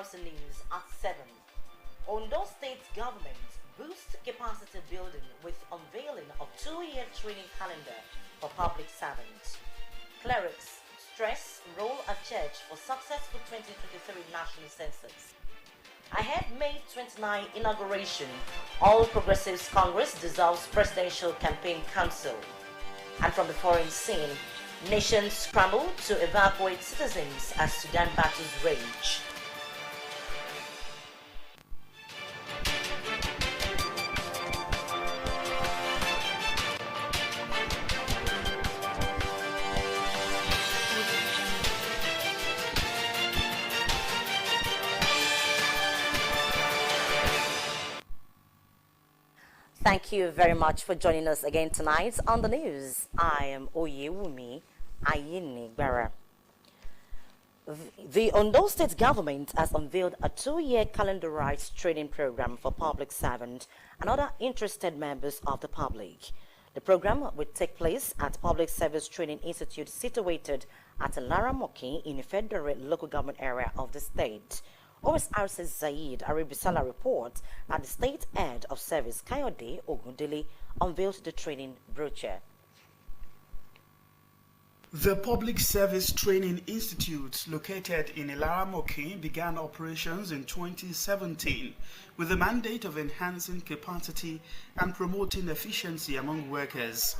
Osrc News at 7. Ondo State government boosts capacity building with unveiling of 2-year training calendar for public servants. Clerics stress role at church for successful 2023 national census. Ahead May 29 inauguration, All Progressives Congress dissolves Presidential Campaign Council. And from the foreign scene, nations scramble to evacuate citizens as Sudan battles rage. Thank you very much for joining us again tonight on the news. I am Oyewumi Ayinigbara. The Ondo State government has unveiled a 2-year calendarized training program for public servants and other interested members of the public. The program will take place at Public Service Training Institute situated at Laramoki in the Federal Local Government area of the state. Osrc Saeed Aribisala reports that the state head of service Kayode Ogundele unveiled the training brochure. The Public Service Training Institute, located in Ilaramoki, began operations in 2017 with the mandate of enhancing capacity and promoting efficiency among workers,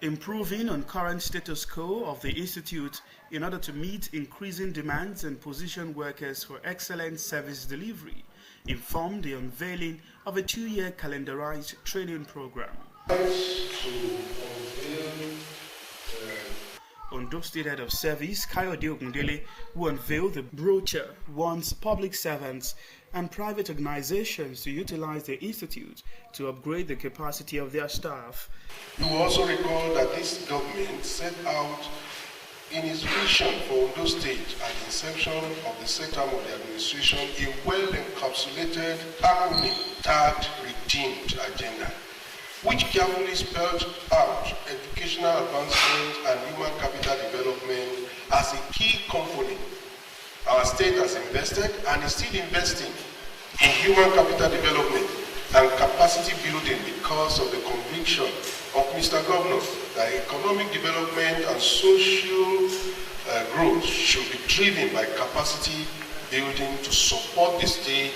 improving on current status quo of the institute in order to meet increasing demands and position workers for excellent service delivery, informed the unveiling of a 2-year calendarized training program. Ondo State Head of Service Kayode Ogundele, who unveiled the brochure, wants public servants and private organizations to utilize the institute to upgrade the capacity of their staff. You will also recall that this government set out in its vision for Ondo State at the inception of the second term of the administration a well-encapsulated acronym tagged Redeemed Agenda, which carefully spelled out educational advancement and human capital development as a key component. Our state has invested and is still investing in human capital development and capacity building because of the conviction of Mr. Governor that economic development and social growth should be driven by capacity building to support the state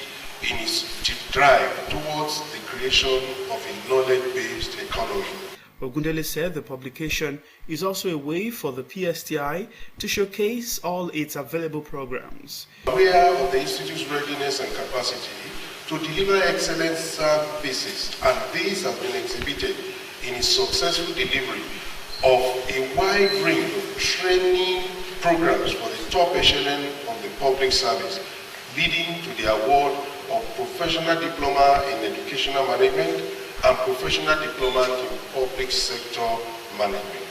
in its drive towards the creation of a knowledge-based economy. Ogundele said the publication is also a way for the PSTI to showcase all its available programs. Aware of the Institute's readiness and capacity to deliver excellent services, and this has been exhibited in its successful delivery of a wide range of training programs for the top echelon of the public service, leading to the award of Professional Diploma in Educational Management and Professional Diploma in Public Sector Management.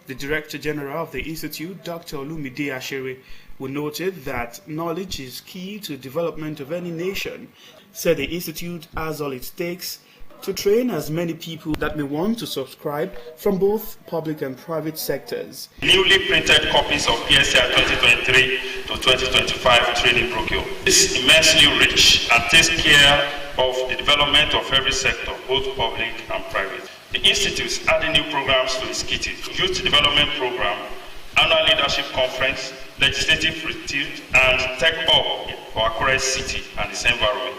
The Director General of the Institute, Dr. Olumide Ashere, who noted that knowledge is key to development of any nation, said the Institute has all it takes to train as many people that may want to subscribe from both public and private sectors. Newly printed copies of PSR 2023 to 2025 training brochure is immensely rich and takes care of the development of every sector, both public and private. The Institute is adding new programs to its kitty: Youth Development Program, Annual Leadership Conference, Legislative Retreat, and Tech Hub for Akure City and its environment.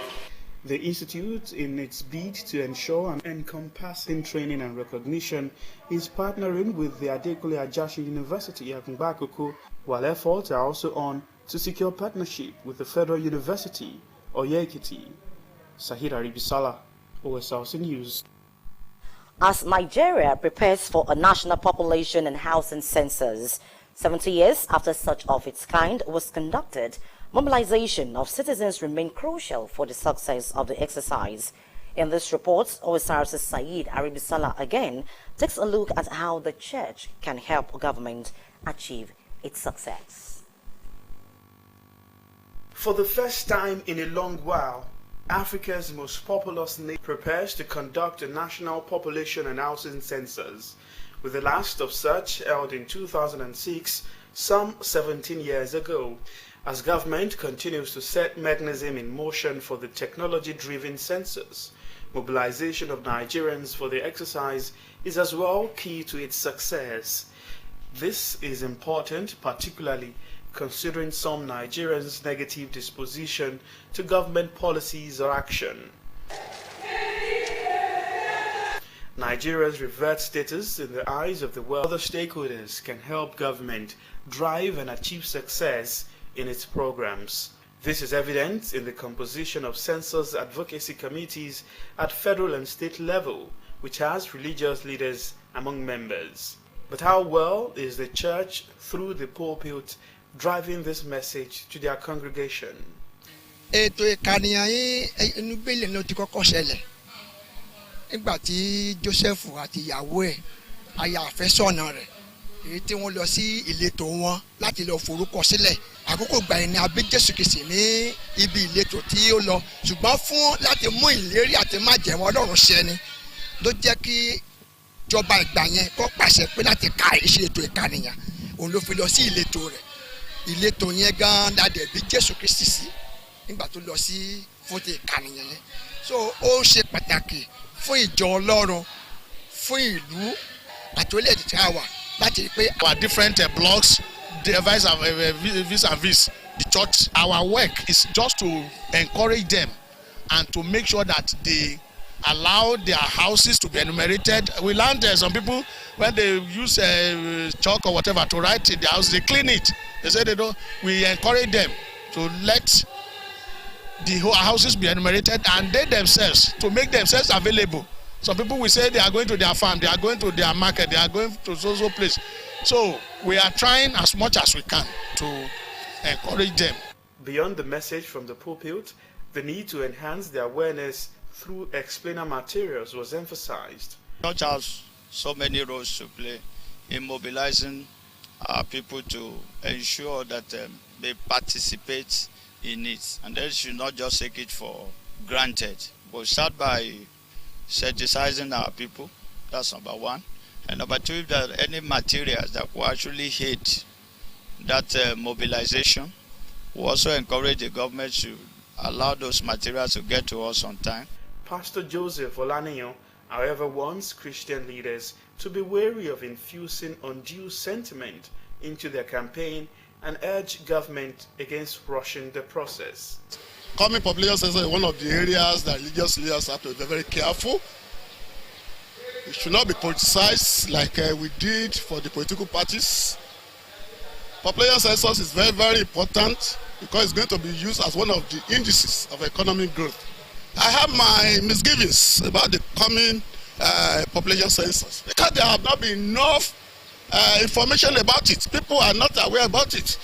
The Institute, in its bid to ensure an encompassing training and recognition, is partnering with the Adekunle Ajasin University, Akungbakoko, while efforts are also on to secure partnership with the Federal University, Oye-Ekiti. Saeed Aribisala, Osrc News. As Nigeria prepares for a national population and housing census, 70 years after such of its kind was conducted, mobilization of citizens remain crucial for the success of the exercise. In this report, Osrc Saeed Aribisala again takes a look at how the church can help government achieve its success. For the first time in a long while, Africa's most populous nation prepares to conduct a national population and housing census, with the last of such held in 2006, some 17 years ago. as government continues to set mechanism in motion for the technology-driven census. Mobilization of Nigerians for the exercise is as well key to its success. This is important, particularly considering some Nigerians' negative disposition to government policies or action. Nigeria's revered status in the eyes of the world, other stakeholders can help government drive and achieve success in its programs. This is evident in the composition of census advocacy committees at federal and state level, which has religious leaders among members. But how well is the church, through the pulpit, driving this message to their congregation? Nígbà tí Joseph àti ìyàwó ẹ̀ aya àfẹ́sọ́nà rẹ̀ èyí tí wọ́n lọ sí ìletò wọn láti lọ forúkọ sílẹ̀ àkókò gbà ẹni abí Jésù Kristi ní ibi ìletò tí ó lọ ṣùgbọ́n fún láti mú ìlérí àti májẹ̀mú Ọlọ́run ṣẹ ni ló jẹ́ kí ìjọba ìgbà yẹn kó pàṣẹ pé láti ka ìṣe ètò ìkànìyàn òun ló fi lọ sí ìletò rẹ̀ ìletò yẹn gan ládẹ̀ bí Jésù Kristi sí nígbà tó lọ sí fún ti ìkànìyàn yẹn so ó ṣe pàtàkì fún ìjọ Ọlọ́run fún ìlú àti orílẹ̀-èdè tí a wà láti rí pé our different blocks vis-a-vis the church. Our work is just to encourage them and to make sure that they allow their houses to be enumerated. We learned some people when they use chalk or whatever to write in their house, they clean it. They say they don't. We encourage them to let the whole houses be enumerated and they themselves to make themselves available. Some people will say they are going to their farm, they are going to their market, they are going to so place. So we are trying as much as we can to encourage them. Beyond the message from the pulpit, the need to enhance their awareness through explainer materials was emphasized. Church has so many roles to play in mobilizing our people to ensure that they participate in it, and they should not just take it for granted, but start by sensitizing our people. That's number one. And number two, if there are any materials that will actually hit that mobilization, we also encourage the government to allow those materials to get to us on time. Pastor Joseph Olaniyan, however, wants Christian leaders to be wary of infusing undue sentiment into their campaign and urge government against rushing the process. Coming population is one of the areas that religious leaders have to be very careful. It should not be politicized like we did for the political parties. Population census is very, very important because it's going to be used as one of the indices of economic growth. I have my misgivings about the coming population census because there have not been enough information about it. People are not aware about it.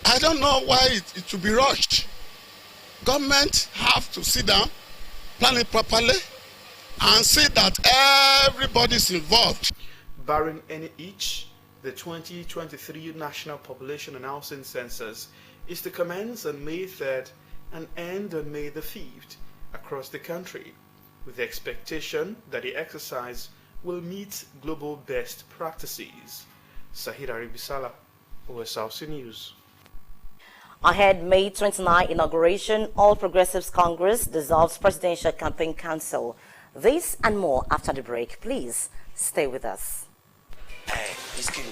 I don't know why it should be rushed. Government have to sit down, plan it properly, and see that everybody is involved. Barring any itch, the 2023 National Population and Housing Census is to commence on May 3rd and end on May the 5th across the country, with the expectation that the exercise will meet global best practices. Sahid Aribisala, Osrc News. Ahead May 29 inauguration, All Progressives Congress dissolves Presidential Campaign Council. This and more after the break. Please stay with us. Hey, it's good.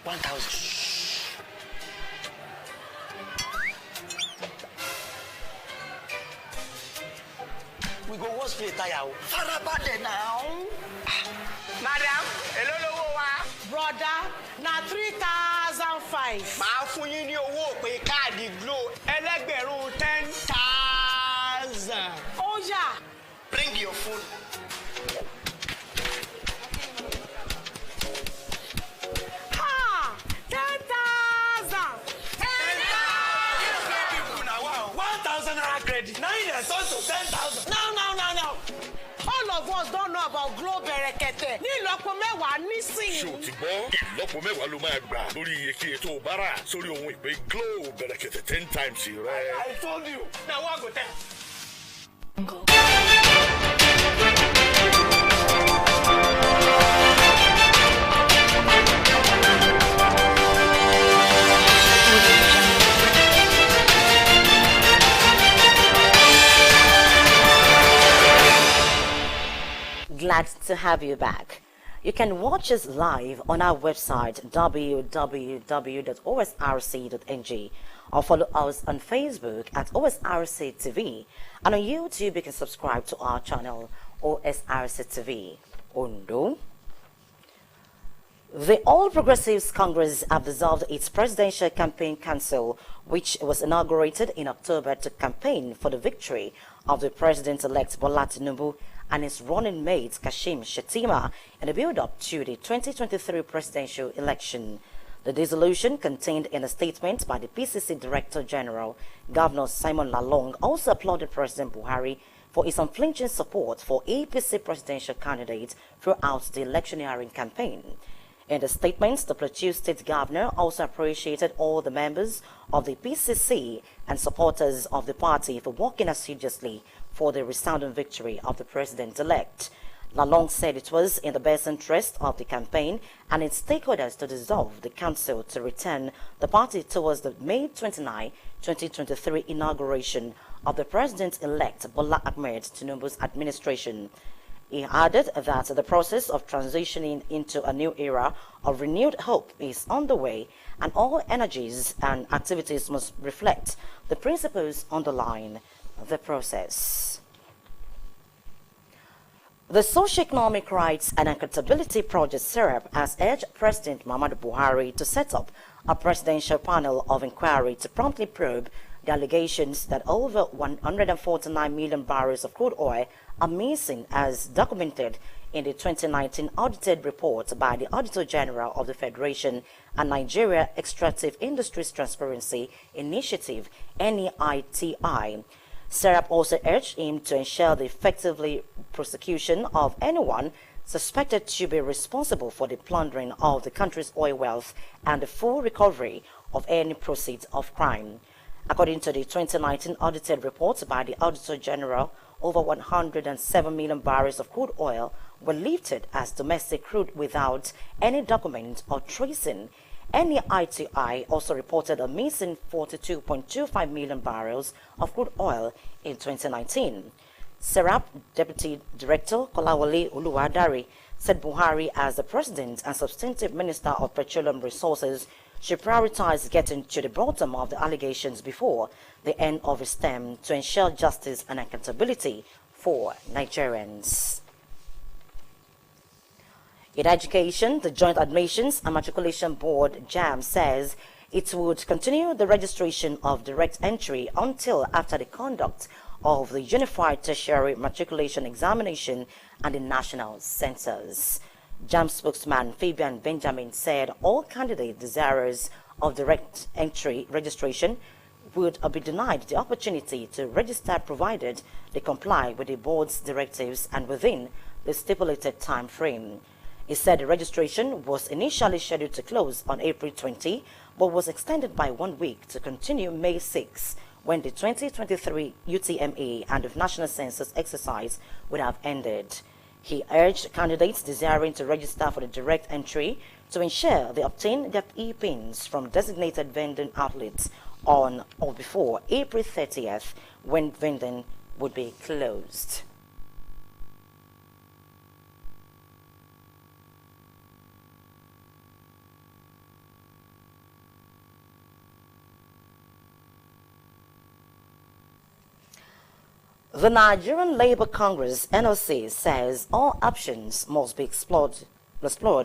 1,000. We go wash play tire. Farabade now. Madam, hello, brother, na 3,005. Màá fún yín ní owó pé káàdì Glo ẹlẹ́gbẹ̀rún 10,000. Oh yeah. Bring your phone. Ha! 10,000. 1,000 naira credit. Now you are to 10,000. No. All of us don't know about Glo Berekete. Ní ìlọ́po mẹ́wàá nísìnyí. Ṣé o ti gbọ́? Ìlọ́po mẹ́wàá ló máa gbà lórí iyekíye tó o bá rà sórí ohun ìpè Glo Berekete 10 times rẹ. I told you. Now what go tell? Go. to have you back. You can watch us live on our website www.osrc.ng or follow us on Facebook at OSRC TV, and on YouTube you can subscribe to our channel OSRC TV Ondo. The All Progressives Congress have dissolved its Presidential Campaign Council, which was inaugurated in October to campaign for the victory of the President-elect Bola Tinubu and his running mate Kashim Shettima in the build-up to the 2023 presidential election. The dissolution, contained in a statement by the PCC Director General, Governor Simon Lalong, also applauded President Buhari for his unflinching support for APC presidential candidates throughout the electioneering campaign. In the statement, the Plateau State Governor also appreciated all the members of the PCC and supporters of the party for working assiduously for the resounding victory of the president-elect. Lalong said it was in the best interest of the campaign and its stakeholders to dissolve the council to return the party towards the May 29, 2023 inauguration of the president-elect Bola Ahmed Tinubu's administration. He added that the process of transitioning into a new era of renewed hope is underway, and all energies and activities must reflect the principles underlying the process. The Socio-Economic Rights and Accountability Project SERAP has urged President Muhammadu Buhari to set up a presidential panel of inquiry to promptly probe the allegations that over 149 million barrels of crude oil are missing, as documented in the 2019 audited report by the Auditor General of the Federation and Nigeria Extractive Industries Transparency Initiative, NEITI. SERAP also urged him to ensure the effective prosecution of anyone suspected to be responsible for the plundering of the country's oil wealth and the full recovery of any proceeds of crime. According to the 2019 audited report by the Auditor General, over 107 million barrels of crude oil were lifted as domestic crude without any document or tracing. NEITI also reported a missing 42.25 million barrels of crude oil in 2019. SERAP Deputy Director Kolawole Uluwadari said Buhari, as the President and Substantive Minister of Petroleum Resources, should prioritize getting to the bottom of the allegations before the end of his term to ensure justice and accountability for Nigerians. In education, the Joint Admissions and Matriculation Board, JAM, says it would continue the registration of direct entry until after the conduct of the Unified Tertiary Matriculation Examination and the national census. JAM spokesman Fabian Benjamin said all candidate desirous of direct entry registration would be denied the opportunity to register provided they comply with the board's directives and within the stipulated time frame. He said the registration was initially scheduled to close on April 20, but was extended by 1 week to continue May 6, when the 2023 UTME and the national census exercise would have ended. He urged candidates desiring to register for the direct entry to ensure they obtain their e-pins from designated vending outlets on or before April 30th, when vending would be closed. The Nigerian Labour Congress (NLC) says all options must be explored,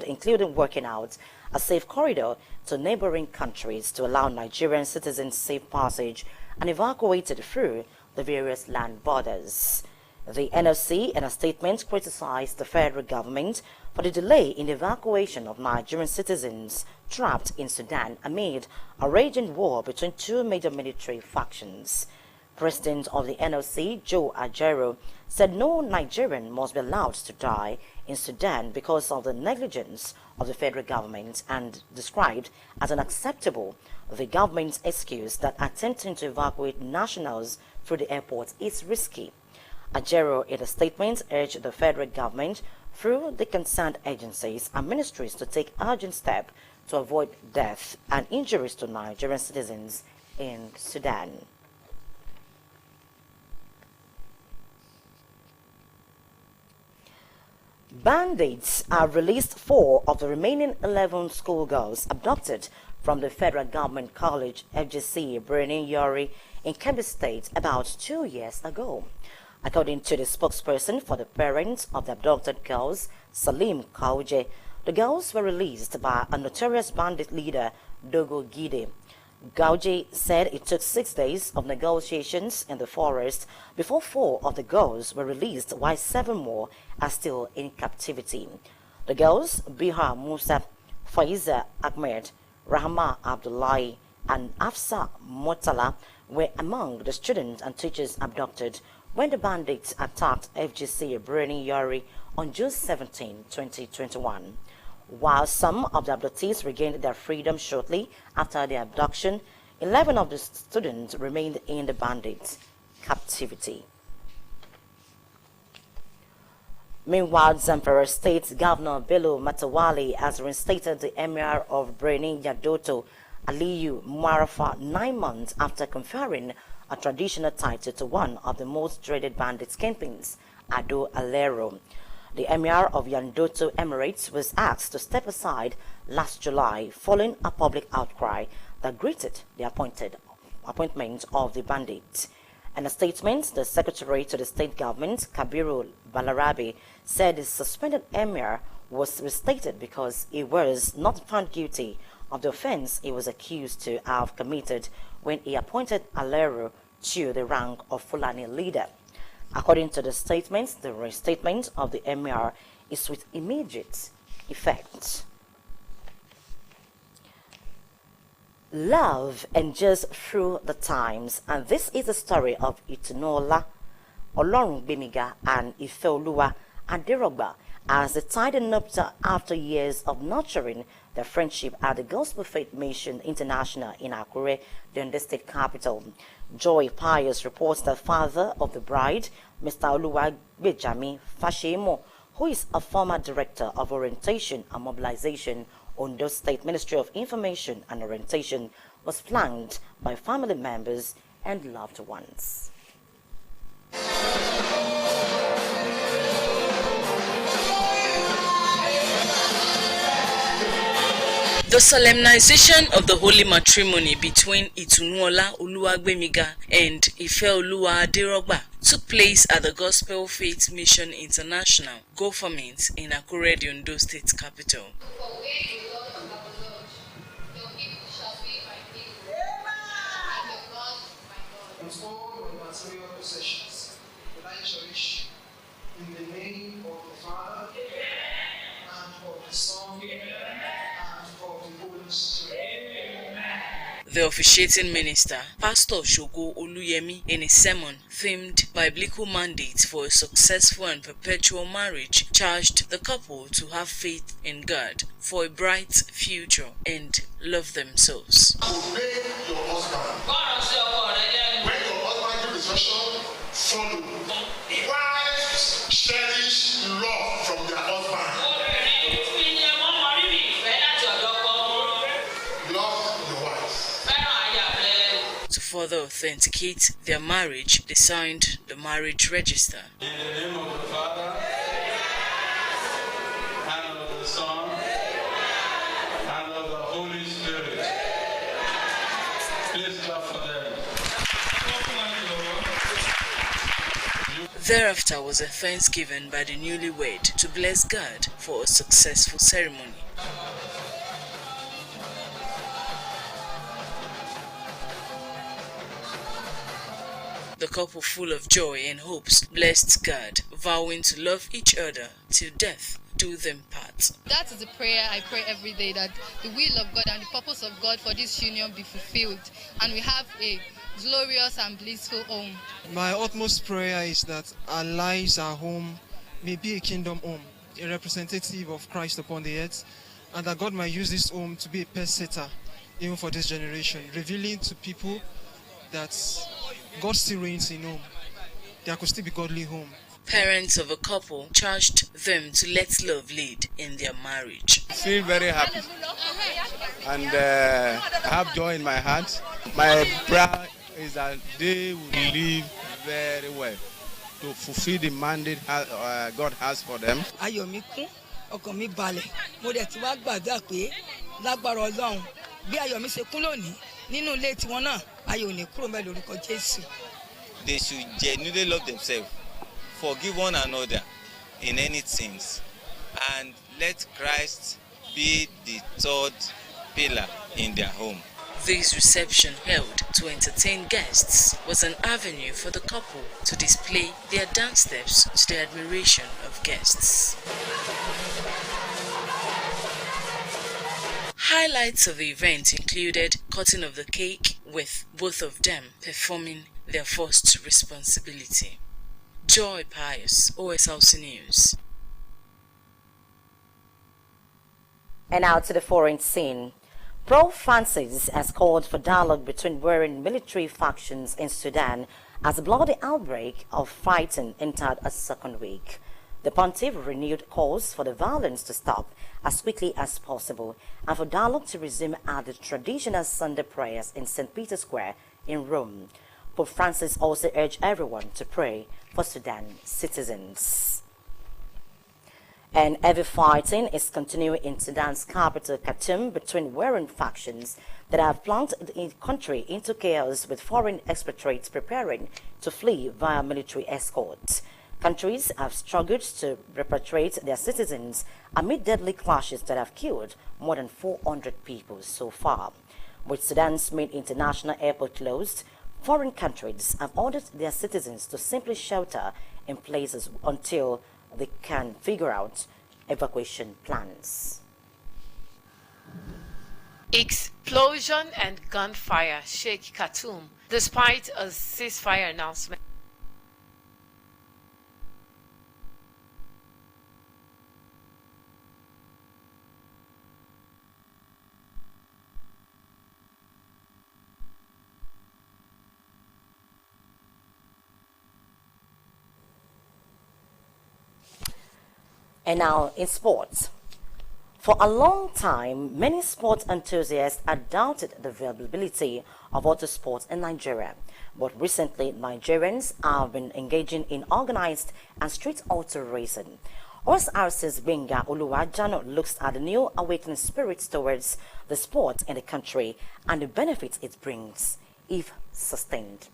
including working out a safe corridor to neighboring countries to allow Nigerian citizens safe passage and evacuated through the various land borders. The NLC, in a statement, criticized the federal government for the delay in the evacuation of Nigerian citizens trapped in Sudan amid a raging war between two major military factions. President of the NLC, Joe Ajero, said no Nigerian must be allowed to die in Sudan because of the negligence of the federal government, and described as unacceptable the government's excuse that attempting to evacuate nationals through the airport is risky. Ajero, in a statement, urged the federal government through the concerned agencies and ministries to take urgent steps to avoid death and injuries to Nigerian citizens in Sudan. Bandits have released 4 of the remaining 11 schoolgirls abducted from the federal government college FGC Birnin Yori in Kebbi State about 2 years ago. According to the spokesperson for the parents of the abducted girls, Salim Kauje, the girls were released by a notorious bandit leader, Dogo Gide. Gauji said it took 6 days of negotiations in the forest before 4 of the girls were released, while 7 more are still in captivity. The girls, Biha Musa, Faiza Ahmed, Rahma Abdullahi, and Afsa Motala, were among the students and teachers abducted when the bandits attacked FGC Birnin Yori on June 17, 2021. While some of the abductees regained their freedom shortly after the abduction, 11 of the students remained in the bandits' captivity. Meanwhile, Zamfara State Governor Bello Matawali has reinstated the Emir of Birnin Yadoto, Aliyu Marafa, 9 months after conferring a traditional title to one of the most dreaded bandits' kingpins, Ado Alero. The Emir of Yandoto Emirates was asked to step aside last July following a public outcry that greeted the appointment of the bandit. In a statement, the Secretary to the State Government, Kabiru Balarabe, said the suspended Emir was reinstated because he was not found guilty of the offense he was accused to have committed when he appointed Alero to the rank of Fulani leader. According to the statement, the reinstatement of the Emir is with immediate effect. Love endures through the times, and this is the story of Itunola, Olorungbemiga, and Ifeoluwa Aderogba as they tied the nuptial after years of nurturing their friendship at the Gospel Faith Mission International in Akure, the Ondo State capital. Joy Pius reports that father of the bride, Mr. Oluwagbejami Fashemo, who is a former director of orientation and mobilization, Ondo State Ministry of Information and Orientation, was flanked by family members and loved ones. The solemnization of the holy matrimony between Itunuola Oluwagbemiga and Ifeoluwa Aderogba took place at the Gospel Faith Mission International government in Akure, the Ondo State capital. In the name of the Father and of the Son and of the Holy Spirit. The officiating minister, Pastor Shogo Oluyemi, in a sermon themed Biblical Mandate for a Successful and Perpetual Marriage, charged the couple to have faith in God for a bright future and love themselves. Obey your husband. When your husband gives instruction, follow. Wives cherish love from their husband. Love your wife. To further authenticate their marriage, they signed the marriage register. In the name of the Father, and of the Son, and of the Holy Spirit. Please clap for them. Thereafter was a thanksgiving by the newlywed to bless God for a successful ceremony. The couple, full of joy and hopes, blessed God, vowing to love each other till death do them part. That is the prayer I pray every day, that the will of God and the purpose of God for this union be fulfilled, and we have a glorious and blissful home. My utmost prayer is that our lives, our home, may be a kingdom home, a representative of Christ upon the earth, and that God might use this home to be a pace setter even for this generation, revealing to people that God still reigns in home. There could still be godly home. Parents of a couple charged them to let love lead in their marriage. I feel very happy and I have joy in my heart. My prayer is that they will live very well to fulfill the mandate God has for them. Ayọ̀ mi kún, ọkàn mi balẹ̀. Mo dẹ̀ ti wá gbàdúrà pé lágbára Ọlọ́run bí ayọ̀ mi ṣe kún lónìí nínú ilé tiwọn náà ayọ̀ ò ní kúrò ńbẹ̀ lórúkọ Jésù. They should genuinely love themselves, forgive one another in any things, and let Christ be the third pillar in their home. This reception held to entertain guests was an avenue for the couple to display their dance steps to the admiration of guests. Highlights of the event included cutting of the cake, with both of them performing their first responsibility. Joy Pius, OSLC News. And now to the foreign scene. Pope Francis has called for dialogue between warring military factions in Sudan as a bloody outbreak of fighting entered a second week. The pontiff renewed calls for the violence to stop as quickly as possible and for dialogue to resume at the traditional Sunday prayers in St. Peter's Square in Rome. Pope Francis also urged everyone to pray for Sudan citizens. And heavy fighting is continuing in Sudan's capital, Khartoum, between warring factions that have plunged the country into chaos, with foreign expatriates preparing to flee via military escorts. Countries have struggled to repatriate their citizens amid deadly clashes that have killed more than 400 people so far. With Sudan's main international airport closed, foreign countries have ordered their citizens to simply shelter in places until they can figure out evacuation plans. Explosion and gunfire shake Khartoum despite a ceasefire announcement. And now in sports. For a long time, many sports enthusiasts had doubted the availability of auto sports in Nigeria. But recently, Nigerians have been engaging in organized and street auto racing. Osrc's Benga Oluwajano looks at the new awakening spirits towards the sport in the country and the benefits it brings, if sustained.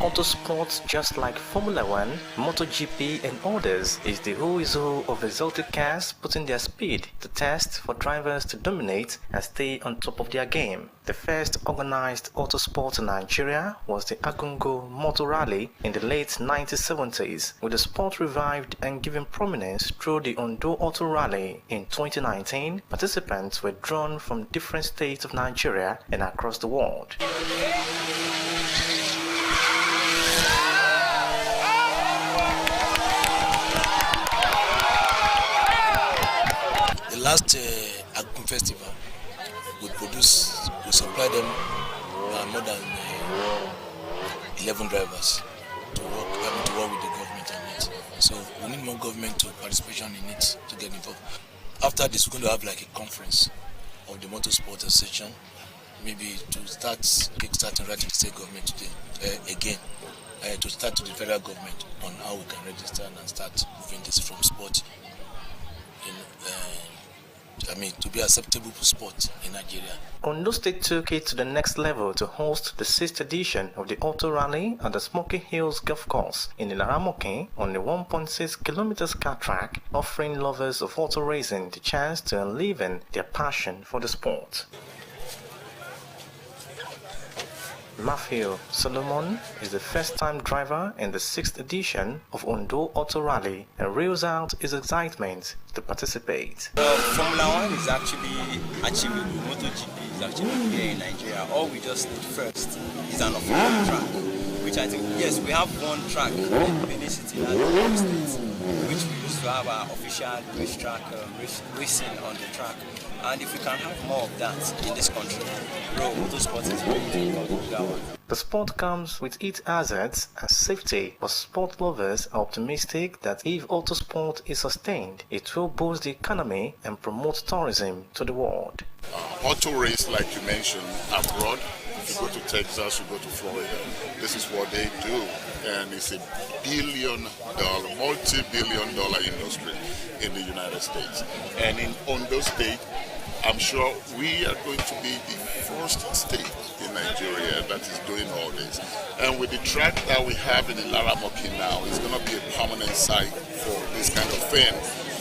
Autosports, just like Formula One, MotoGP and others, is the who is who of exotic cars putting their speed to test for drivers to dominate and stay on top of their game. The first organized autosport in Nigeria was the Agungo Motor Rally in the late 1970s, with the sport revived and given prominence through the Ondo Auto Rally. In 2019, participants were drawn from different states of Nigeria and across the world. Last Agun Festival, we supply them more than 11 drivers to work with the government on it. So we need more government to participation in it to get involved. After this, we're going to have like a conference of the Motorsport Association, maybe to start kickstarting right to the state government today, again, to start to the federal government on how we can register and start moving this from sport to be acceptable for sport in Nigeria. Ondo State took it to the next level to host the 6th edition of the Auto Rally at the Smoky Hills Golf Course in Ilaramoke on the 1.6 kilometers car track, offering lovers of auto racing the chance to enliven their passion for the sport. Matthew Solomon is the first-time driver in the 6th edition of Ondo Auto Rally and reels out his excitement to participate. Formula One is actually achievable. MotoGP is actually here in Nigeria. All we just need first is an official track, which I think, yes, we have one track in Benin City, that's the State, which we used to have our official racetrack, racing on the track. And if we can have more of that in this country, motorsport is really important. The sport comes with its hazards and safety, but sport lovers are optimistic that if autosport is sustained, it will boost the economy and promote tourism to the world. Auto race, like you mentioned, abroad, If you go to Texas, you go to Florida, this is what they do. And it's a billion-dollar, multi-billion-dollar industry in the United States. And in Ondo State, I'm sure we are going to be the first state in Nigeria that is doing all this. And with the track that we have in the Laramoki now, it's going to be a permanent site for this kind of thing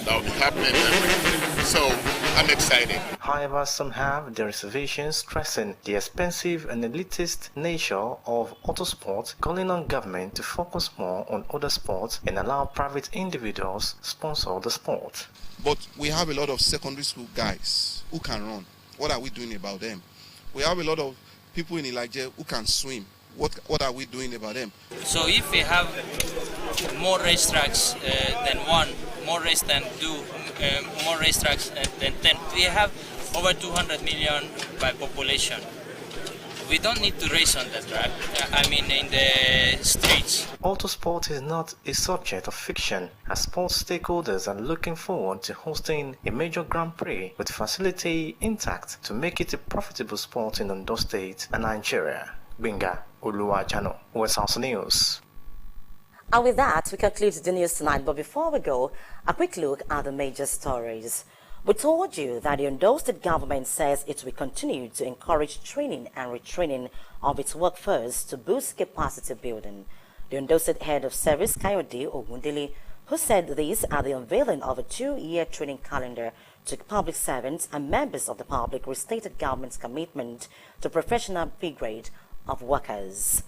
that will be happening everywhere. So I'm excited. However, some have their reservations, stressing the expensive and elitist nature of autosport, calling on government to focus more on other sports and allow private individuals sponsor the sport. But we have a lot of secondary school guys who can run. What are we doing about them? We have a lot of people in Elijah who can swim. What are we doing about them? So if we have more racetracks than one, more race than two, more racetracks than 10, we have over 200 million by population. We don't need to race on the track, in the streets. Autosport is not a subject of fiction, as sports stakeholders are looking forward to hosting a major Grand Prix with facility intact to make it a profitable sport in Ondo State and Nigeria. Binga Oluwajano, West House News. And with that, we conclude the news tonight. But before we go, a quick look at the major stories. We told you that the Ondo State government says it will continue to encourage training and retraining of its workforce to boost capacity building. The Ondo State head of service, Kayode Ogundele, who said this at the unveiling of a 2-year training calendar to public servants and members of the public, restated government's commitment to professional pay grade of workers.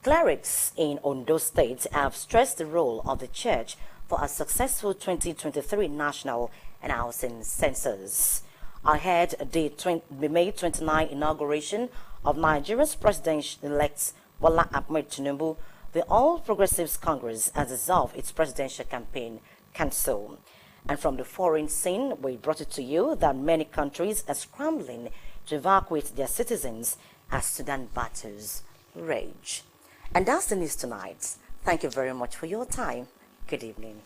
Clerics in Ondo State have stressed the role of the church for a successful 2023 national and housing census. Ahead the May 29 inauguration of Nigeria's president-elect Bola Ahmed Tinubu, the All Progressives Congress has dissolved its presidential campaign council. And from the foreign scene, we brought it to you that many countries are scrambling to evacuate their citizens as Sudan battles rage. And that's the news tonight. Thank you very much for your time. Good evening.